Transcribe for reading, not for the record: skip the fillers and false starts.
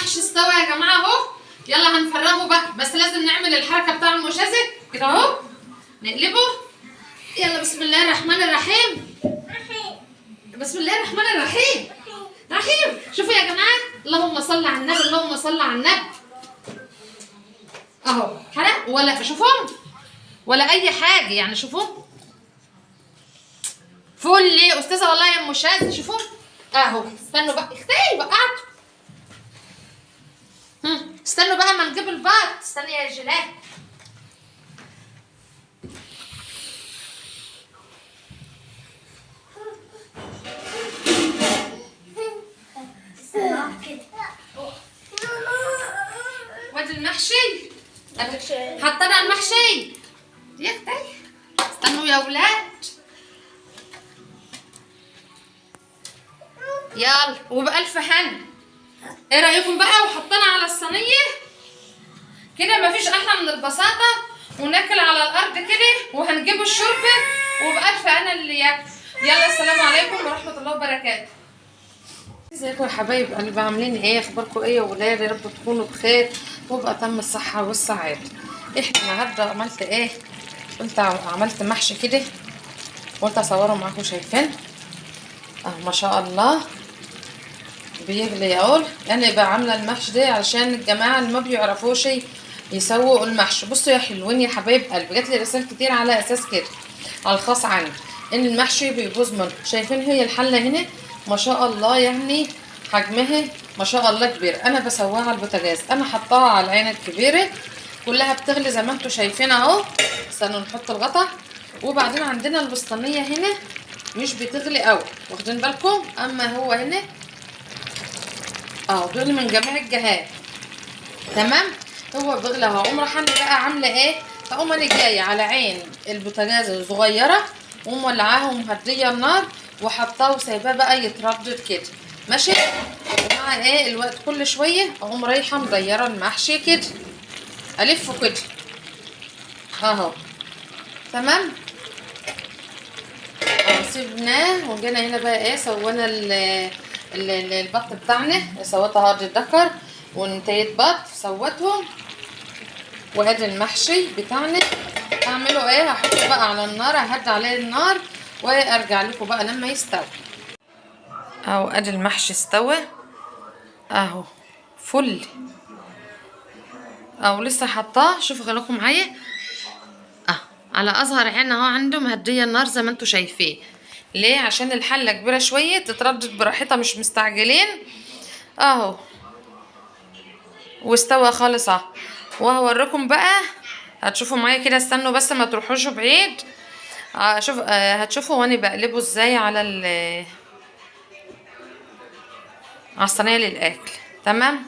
المحشي استوى يا جماعه اهو. يلا هنفرغه بقى، بس لازم نعمل الحركه بتاع المشازك كده اهو، نقلبه. يلا بسم الله الرحمن الرحيم. بسم الله الرحمن الرحيم. شوفوا يا جماعه، اللهم صل على النبي، اللهم صل على النبي. اهو حرق ولا شوفوا ولا اي حاجه يعني. شوفوا فل ليه استاذه والله يا ام شاذ. شوفوا اهو. استنوا بقى اختي وقعتوا. استنوا بقى ما نجيب البط. استني يا جلال. وادي المحشي. حطينا المحشي يا اختي. استنوا يا ولاد. يلا وبألف هنا. ايه رايكم بقى؟ وحطينا على الصينيه كده، مفيش احلى من البساطه، وناكل على الارض كده، وهنجيب الشوربه وبألف هنا اللي ياكل. يلا السلام عليكم ورحمه الله وبركاته. ازيكم يا حبايب قلبي؟ عاملين ايه؟ اخباركم ايه يا ولاد؟ يا رب تكونوا بخير وابقى تم الصحه والسعاده. احنا النهارده عملت ايه؟ قلت عملت محشي كده، قلت اصوره معاكم. شايفين اهو ما شاء الله بيغلي اهو. انا بقى عامله المحشي ده علشان الجماعه اللي ما بيعرفوش يسووا المحشي. بصوا يا حلوين يا حبايب قلبي، جات لي رسائل كتير على اساس كده على الخاص عني ان المحشي بيبوظ منه. شايفين هي الحله هنا ما شاء الله، يعني حجمها ما شاء الله كبير. انا بسويها على البوتاجاز، انا حطاها على العين الكبيره كلها بتغلي زي ما انتم شايفين اهو. استنوا نحط الغطا. وبعدين عندنا البسطانيه هنا مش بتغلي قوي، واخدين بالكم؟ اما هو هنا اهو بيغلي من جميع الجهات. تمام. هو بيغلي اهو. اقوم رايحه انا بقى عامله ايه؟ هقوم انا جايه على عين البوتاجاز الصغيره ومولعاها ومهديه النار وحطاه وسايباه بقى يتردد كده. ماشي. ومع ايه الوقت كل شويه اقوم رايحه مديره المحشي كده، الفه كده اهو. تمام. سيبناه وجينا هنا بقى ايه، سوينا البط بتاعنا. سويت هارد الدكر ونتاية بط سويتهم. وادي المحشي بتاعنا. هعمله ايه؟ هحطه بقى على النار، ههدي عليه النار وارجع لكم بقى لما يستوي. اهو ادي المحشي استوى اهو فل اهو. لسه حطاه. شوفوا خليكم معايا على اظهر عين اهو. عنده مهديه النار زي ما انتم شايفين. ليه؟ عشان الحله كبيره شويه تتردد براحتها، مش مستعجلين اهو. واستوى خالص اهو. وهوريكم بقى، هتشوفوا معايا كده. استنوا بس ما تروحوش بعيد. شوف هتشوفوا وانا بقلبه ازاي على الصينيه للاكل. تمام.